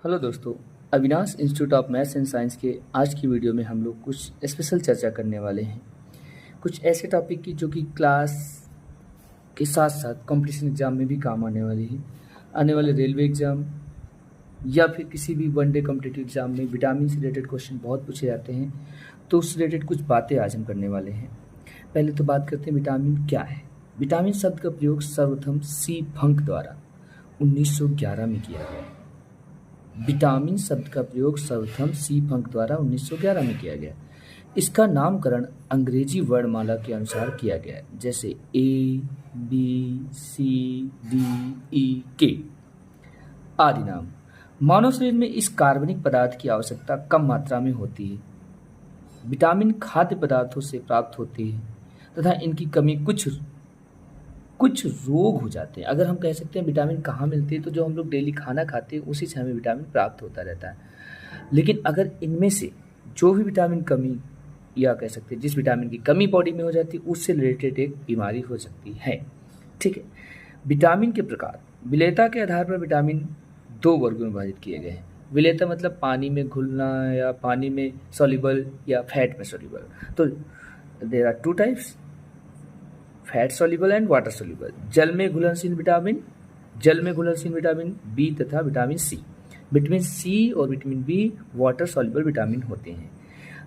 Hello दोस्तों। Avinash institute of maths and science के आज की वीडियो में हम लोग कुछ स्पेशल चर्चा करने वाले हैं। कुछ ऐसे टॉपिक की जो कि क्लास के साथ साथ कंपटीशन एग्जाम में भी काम आने वाली है। आने वाले रेलवे एग्जाम या फिर किसी भी वनडे कॉम्पिटिटिव एग्जाम में विटामिन से रिलेटेड क्वेश्चन बहुत पूछे जाते हैं, तो उससे रिलेटेड कुछ बातें आज हम करने वाले हैं। पहले तो बात करते हैं विटामिन क्या है। विटामिन शब्द का प्रयोग सर्वप्रथम सी फंक द्वारा 1911 में किया गया। विटामिन शब्द का प्रयोग सर्वप्रथम सी फंक द्वारा 1911 में किया गया। इसका नामकरण अंग्रेजी वर्णमाला के अनुसार किया गया है, जैसे ए, बी, सी, डी, ई, के आदि नाम। मानव शरीर में इस कार्बनिक पदार्थ की आवश्यकता कम मात्रा में होती है। विटामिन खाद्य पदार्थों से प्राप्त होते हैं तथा इनकी कमी कुछ रोग हो जाते हैं। अगर हम कह सकते हैं विटामिन कहाँ मिलते हैं, तो जो हम लोग डेली खाना खाते हैं उसी से हमें विटामिन प्राप्त होता रहता है। लेकिन अगर इनमें से जो भी विटामिन कमी या कह सकते हैं जिस विटामिन की कमी बॉडी में हो जाती है, उससे रिलेटेड एक बीमारी हो सकती है। ठीक है। विटामिन के प्रकार। विलेयता के आधार पर विटामिन 2 वर्गों में विभाजित किए गए हैं। विलेयता मतलब पानी में घुलना या पानी में सॉल्युबल या फैट में सॉल्युबल। तो there are 2 types, fat soluble and water soluble. जल में घुलनशील विटामिन बी तथा विटामिन सी। विटामिन सी और vitamin B water soluble vitamin होते हैं।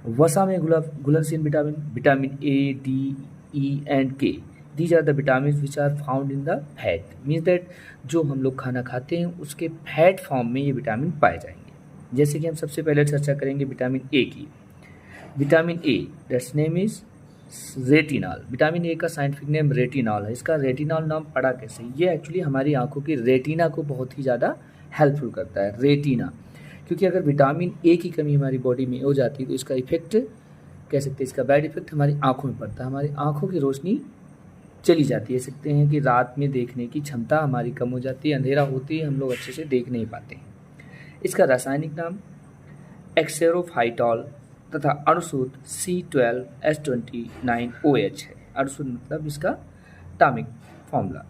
वसा में घुलनशील vitamin A, D, E and K. These are the vitamin which are found in the fat. Means that जो हम लोग खाना खाते हैं उसके फैट फॉर्म में ये विटामिन पाए जाएंगे। जैसे कि हम सबसे पहले चर्चा करेंगे विटामिन ए की। Vitamin A that's name is retinol. Vitamin A का साइंटिफिक नेम रेटिनॉल है। इसका रेटिनॉल नाम पड़ा कैसे? ये एक्चुअली हमारी आंखों की रेटिना को बहुत ही ज़्यादा हेल्पफुल करता है, रेटिना। क्योंकि अगर विटामिन ए की कमी हमारी बॉडी में हो जाती है तो इसका इफेक्ट कह सकते हैं, इसका बैड इफेक्ट हमारी आंखों में पड़ता है। हमारी आंखों की रोशनी चली जाती है। सकते हैं कि रात में देखने की क्षमता हमारी कम हो जाती है, अंधेरा होती है, हम लोग अच्छे से देख नहीं पाते हैं। इसका रासायनिक नाम एक्सेरोफाइटॉल तथा अणुसूत्र C12H29OH है। अणुसूत्र मतलब इसका एटॉमिक फॉर्मूला।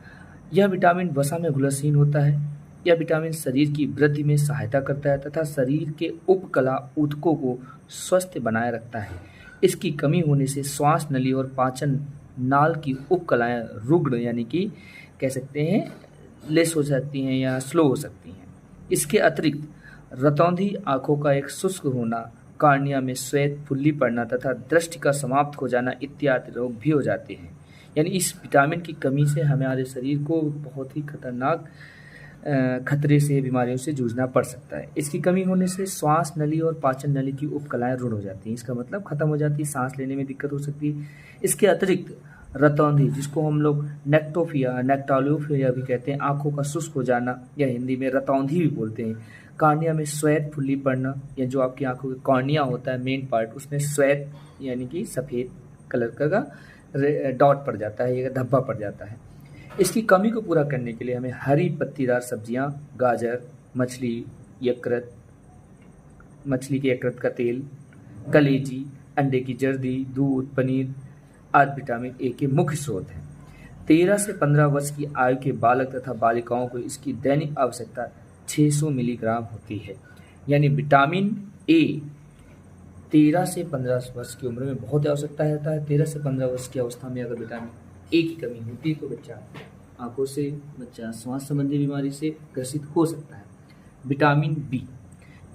यह विटामिन वसा में घुलनशील होता है। यह विटामिन शरीर की वृद्धि में सहायता करता है तथा शरीर के उपकला ऊतकों को स्वस्थ बनाए रखता है। इसकी कमी होने से श्वास नली और पाचन नाल की उपकलाएं रुग्ण यानी कि कह सकते हैं लेस हो जाती हैं या स्लो हो सकती हैं। इसके अतिरिक्त रतौंधी आँखों का एक शुष्क होना, कार्निया में श्वेत फुल्ली पड़ना तथा दृष्टि का समाप्त हो जाना इत्यादि रोग भी हो जाते हैं। यानी इस विटामिन की कमी से हमारे शरीर को बहुत ही खतरनाक खतरे से, बीमारियों से जूझना पड़ सकता है। इसकी कमी होने से श्वास नली और पाचन नली की उपकलाएं रुढ़ हो जाती हैं। इसका मतलब खत्म हो जाती है, सांस लेने में दिक्कत हो सकती है। इसके अतिरिक्त रतौंधी, जिसको हम लोग नेक्टोफिया, नेक्टालोफिया भी कहते हैं, आंखों का शुष्क हो जाना या हिंदी में रतौंधी भी बोलते हैं। कार्निया में श्वेत फुल्ली पड़ना, या जो आपकी आंखों का कॉर्निया होता है मेन पार्ट, उसमें श्वेत यानी कि सफ़ेद कलर का डॉट पड़ जाता है या धब्बा पड़ जाता है। इसकी कमी को पूरा करने के लिए हमें हरी पत्तीदार सब्जियां, गाजर, मछली के यकृत का तेल, कलेजी, अंडे की जर्दी, दूध, पनीर आदि विटामिन ए के मुख्य स्रोत हैं। 13 से 15 वर्ष की आयु के बालक तथा बालिकाओं को इसकी दैनिक आवश्यकता 600 मिलीग्राम होती है। यानी विटामिन ए 13 से 15 वर्ष की उम्र में बहुत आवश्यकता रहता है। 13 से 15 वर्ष की अवस्था में अगर विटामिन ए की कमी होती है तो बच्चा आंखों से, बच्चा श्वास संबंधी बीमारी से ग्रसित हो सकता है। Vitamin B,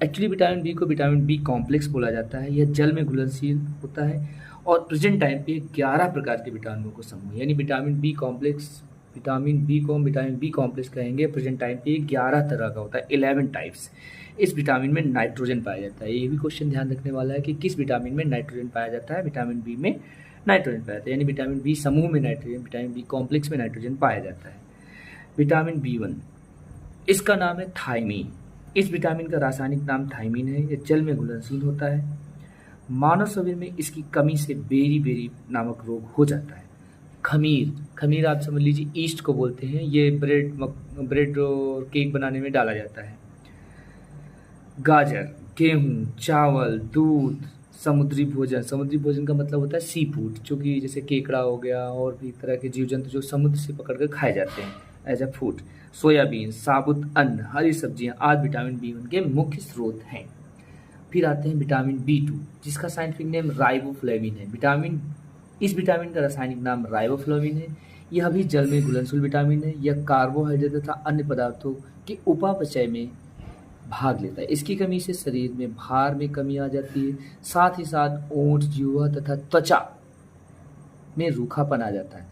actually vitamin B को विटामिन बी कॉम्प्लेक्स बोला जाता है। यह जल में घुलनशील होता है और प्रेजेंट टाइम पे 11 प्रकार के विटामिनों को समूह, यानी विटामिन बी को हम विटामिन बी कॉम्प्लेक्स कहेंगे। प्रेजेंट टाइम पे 11 तरह का होता है, 11 टाइप्स। इस विटामिन में नाइट्रोजन पाया जाता है। ये भी क्वेश्चन ध्यान रखने वाला है कि किस विटामिन में नाइट्रोजन पाया जाता है। विटामिन बी में नाइट्रोजन पाया जाता है, यानी विटामिन बी समूह में नाइट्रोजन, विटामिन बी कॉम्प्लेक्स में नाइट्रोजन पाया जाता है। विटामिन B1, इसका नाम है थायमीन। इस विटामिन का रासायनिक नाम थायमीन है। यह जल में घुलनशील होता है। मानव शरीर में इसकी कमी से बेरी नामक रोग हो जाता है। खमीर आप समझ लीजिए ईस्ट को बोलते हैं। ये ब्रेड और केक बनाने में डाला जाता है। गाजर, गेहूँ, चावल, दूध, समुद्री भोजन का मतलब होता है सी फूड, जो कि जैसे केकड़ा हो गया और भी तरह के जीव जंतु जो समुद्र से पकड़ कर खाए जाते हैं। As a food. सोयाबीन, साबुत अन्न, हरी सब्जियां आदि विटामिन B1 के मुख्य स्रोत हैं। फिर आते हैं विटामिन B2 जिसका साइंटिफिक नेम राइबोफ्लेविन है। इस विटामिन का रासायनिक नाम राइबोफ्लेविन है। यह भी जल में घुलनशील विटामिन है। यह कार्बोहाइड्रेट तथा अन्य पदार्थों के उपापचय में भाग लेता है। इसकी कमी से शरीर में भार में कमी आ जाती है। साथ ही साथ ओंठ, जिह्वा तथा त्वचा में रूखापन आ जाता है।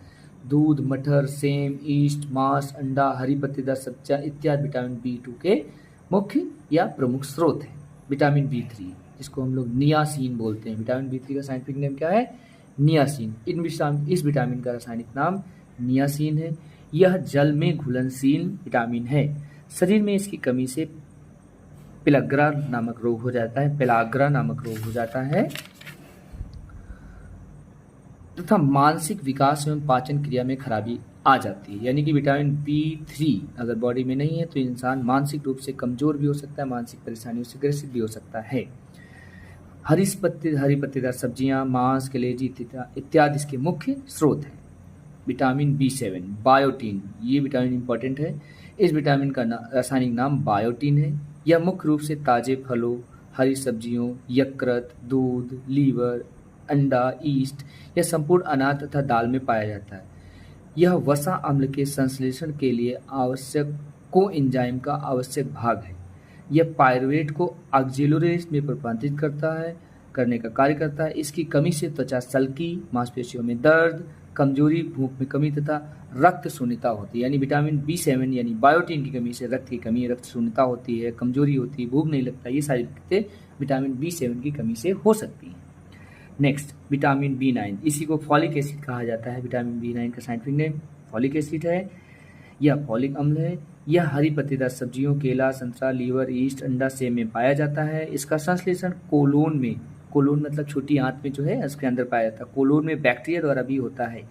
दूध, मटर, सेम, ईस्ट, मांस, अंडा, हरी पत्तेदार सब्जियां इत्यादि विटामिन B2 के मुख्य या प्रमुख स्रोत हैं। विटामिन B3 जिसको हम लोग नियासिन बोलते हैं। विटामिन B3 का साइंटिफिक नेम क्या है? नियासिन। इस विटामिन का रासायनिक नाम नियासिन है। यह जल में घुलनशील विटामिन है। शरीर में इसकी कमी से पेलाग्रा नामक रोग हो जाता है तथा मानसिक विकास एवं पाचन क्रिया में खराबी आ जाती है। यानी कि विटामिन B3 अगर बॉडी में नहीं है तो इंसान मानसिक रूप से कमजोर भी हो सकता है, मानसिक परेशानियों से ग्रसित भी हो सकता है। हरी पत्तेदार सब्जियां, मांस, कलेजी इत्यादि इसके मुख्य स्रोत हैं। विटामिन B7 बायोटीन, ये विटामिन इंपॉर्टेंट है। इस विटामिन का रासायनिक नाम बायोटीन है। यह मुख्य रूप से ताजे फलों, हरी सब्जियों, यकृत, दूध, लीवर, अंडा, ईस्ट या संपूर्ण अनाज तथा दाल में पाया जाता है। यह वसा अम्ल के संश्लेषण के लिए आवश्यक कोएंजाइम का आवश्यक भाग है। यह पायरुवेट को ऑक्जेलोरेज में रूपांतरित करने का कार्य करता है। इसकी कमी से त्वचा सल्की, मांसपेशियों में दर्द, कमजोरी, भूख में कमी तथा रक्त शून्यता होती है। यानी विटामिन B7 यानी बायोटीन की कमी से रक्त की कमी, रक्त शून्यता होती है, कमजोरी होती है, भूख नहीं लगता। ये सारी दिक्कतें विटामिन B7 की कमी से हो सकती हैं। नेक्स्ट विटामिन B9, इसी को फॉलिक एसिड कहा जाता है। विटामिन B9 का साइंटिफिक नेम फॉलिक एसिड है। यह फॉलिक अम्ल है। यह हरी पत्तेदार सब्जियों, केला, संतरा, लीवर, ईस्ट, अंडा, सेब में पाया जाता है। इसका संश्लेषण कोलोन मतलब छोटी आंत में जो है उसके अंदर पाया जाता है। कोलोन में बैक्टीरिया द्वारा भी होता है।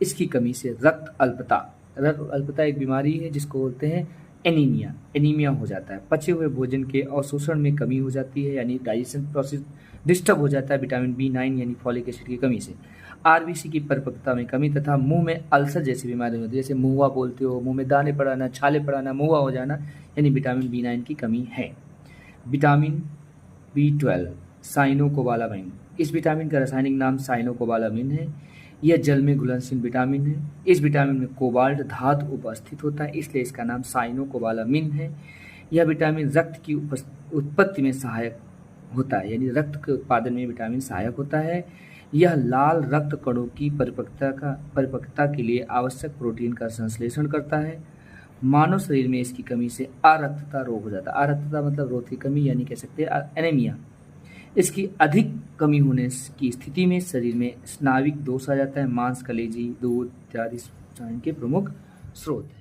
इसकी कमी से रक्त अल्पता एक बीमारी है जिसको बोलते हैं एनीमिया हो जाता है। पचे हुए भोजन के अवशोषण में कमी हो जाती है, यानी डाइजेशन प्रोसेस डिस्टर्ब हो जाता है विटामिन B9 यानी फॉलिक एसिड की कमी से। RBC की परिपक्वता में कमी तथा मुंह में अल्सर जैसी बीमारी होती है, जैसे मुंहवा बोलते हो, मुंह में दाने पड़ाना, छाले पड़ाना, मुंहवा हो जाना, यानी विटामिन B9 की कमी है। विटामिन B12 साइनोकोबालामिन, इस विटामिन का रासायनिक नाम साइनोकोबालामिन है। यह जल में घुलनशील विटामिन है। इस विटामिन में कोबाल्ट धातु उपस्थित होता है, इसलिए इसका नाम साइनोकोबालामिन है। यह विटामिन रक्त की उत्पत्ति में सहायक होता है, यानी रक्त के उत्पादन में विटामिन सहायक होता है। यह लाल रक्त कणों की परिपक्वता के लिए आवश्यक प्रोटीन का संश्लेषण करता है। मानव शरीर में इसकी कमी से अरक्तता रोग हो जाता है। अरक्तता मतलब रक्त की कमी, यानी कह सकते हैं एनीमिया। इसकी अधिक कमी होने की स्थिति में शरीर में स्नाविक दोष आ जाता है। मांस, कलेजी, दूध इत्यादि के प्रमुख स्रोत हैं।